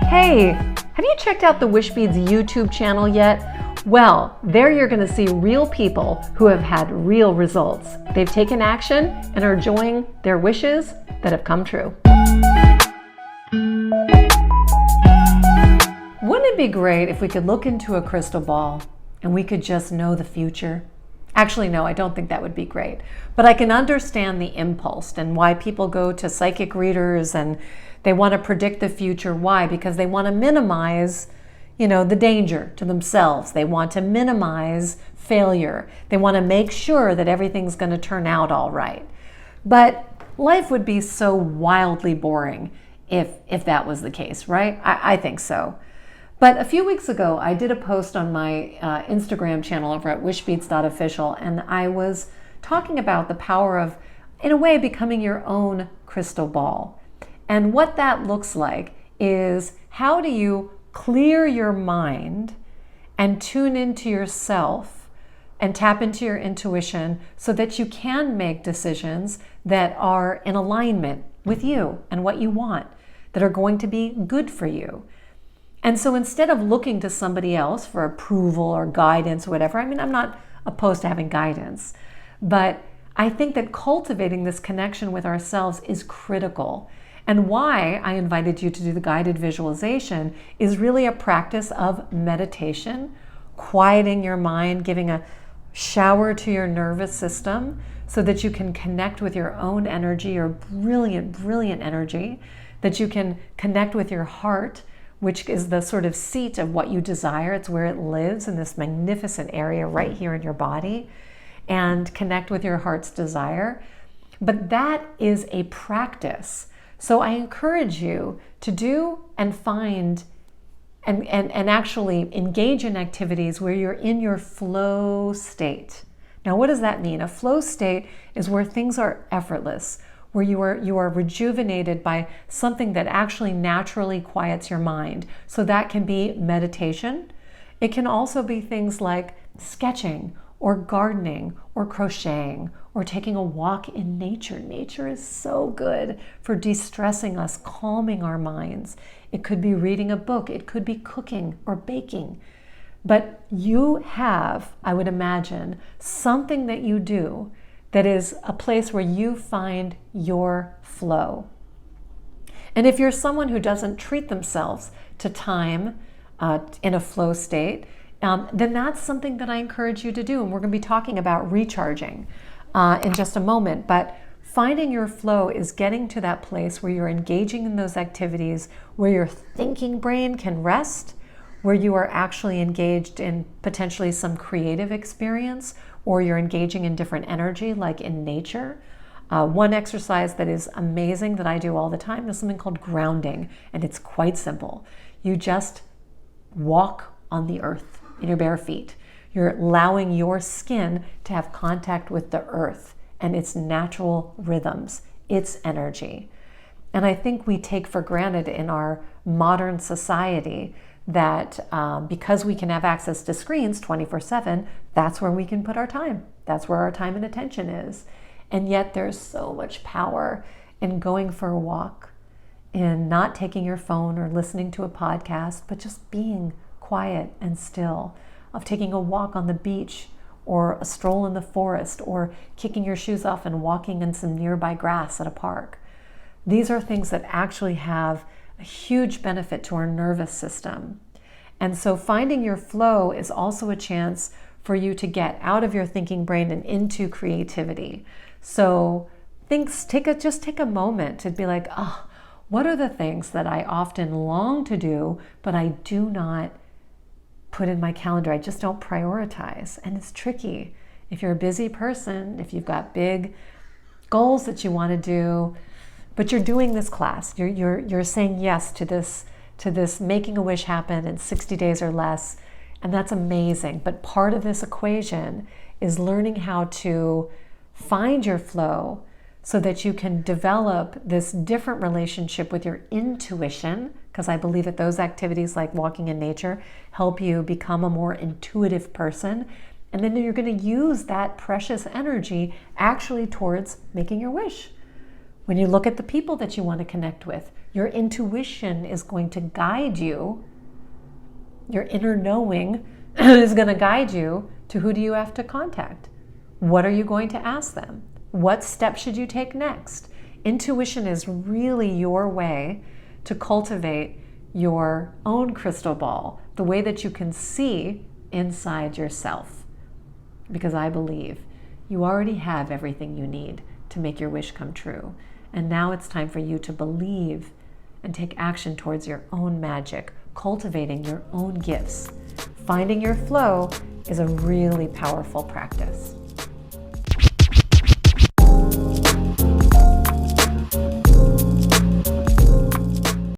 Hey, have you checked out the Wish Beads YouTube channel yet? Well, there you're going to see real people who have had real results. They've taken action and are enjoying their wishes that have come true. Wouldn't it be great if we could look into a crystal ball and we could just know the future? Actually, no, I don't think that would be great. But I can understand the impulse and why people go to psychic readers and they want to predict the future. Why? Because they want to minimize, the danger to themselves. They want to minimize failure. They want to make sure that everything's going to turn out all right. But life would be so wildly boring if that was the case, right? I think so. But a few weeks ago, I did a post on my Instagram channel over at wishbeads.official, and I was talking about the power of, in a way, becoming your own crystal ball. And what that looks like is, how do you clear your mind and tune into yourself and tap into your intuition so that you can make decisions that are in alignment with you and what you want, that are going to be good for you. And so instead of looking to somebody else for approval or guidance or whatever, I'm not opposed to having guidance, but I think that cultivating this connection with ourselves is critical. And why I invited you to do the guided visualization is really a practice of meditation, quieting your mind, giving a shower to your nervous system so that you can connect with your own energy, your brilliant, brilliant energy, that you can connect with your heart, which is the sort of seat of what you desire. It's where it lives, in this magnificent area right here in your body, and connect with your heart's desire. But that is a practice. So I encourage you to do and find and actually engage in activities where you're in your flow state. Now, what does that mean? A flow state is where things are effortless, where you are rejuvenated by something that actually naturally quiets your mind. So that can be meditation. It can also be things like sketching or gardening or crocheting or taking a walk in nature. Nature is so good for de-stressing us, calming our minds. It could be reading a book. It could be cooking or baking. But you have, I would imagine, something that you do that is a place where you find your flow. And if you're someone who doesn't treat themselves to time in a flow state, then that's something that I encourage you to do. And we're going to be talking about recharging in just a moment. But finding your flow is getting to that place where you're engaging in those activities, where your thinking brain can rest, where you are actually engaged in potentially some creative experience, or you're engaging in different energy, like in nature. One exercise that is amazing that I do all the time is something called grounding, and it's quite simple. You just walk on the earth in your bare feet. You're allowing your skin to have contact with the earth and its natural rhythms, its energy. And I think we take for granted in our modern society that because we can have access to screens 24/7, that's where we can put our time. That's where our time and attention is. And yet there's so much power in going for a walk, in not taking your phone or listening to a podcast, but just being quiet and still, of taking a walk on the beach or a stroll in the forest, or kicking your shoes off and walking in some nearby grass at a park. These are things that actually have a huge benefit to our nervous system. And so finding your flow is also a chance for you to get out of your thinking brain and into creativity. So just take a moment to be like, what are the things that I often long to do, but I do not put in my calendar? I just don't prioritize. And it's tricky. If you're a busy person, if you've got big goals that you want to do, but you're doing this class, you're saying yes to this making a wish happen in 60 days or less, and that's amazing. But part of this equation is learning how to find your flow so that you can develop this different relationship with your intuition, because I believe that those activities like walking in nature help you become a more intuitive person. And then you're going to use that precious energy actually towards making your wish. When you look at the people that you want to connect with, your intuition is going to guide you. Your inner knowing is going to guide you to who do you have to contact. What are you going to ask them? What step should you take next? Intuition is really your way to cultivate your own crystal ball, the way that you can see inside yourself. Because I believe you already have everything you need to make your wish come true. And now it's time for you to believe and take action towards your own magic, cultivating your own gifts. Finding your flow is a really powerful practice.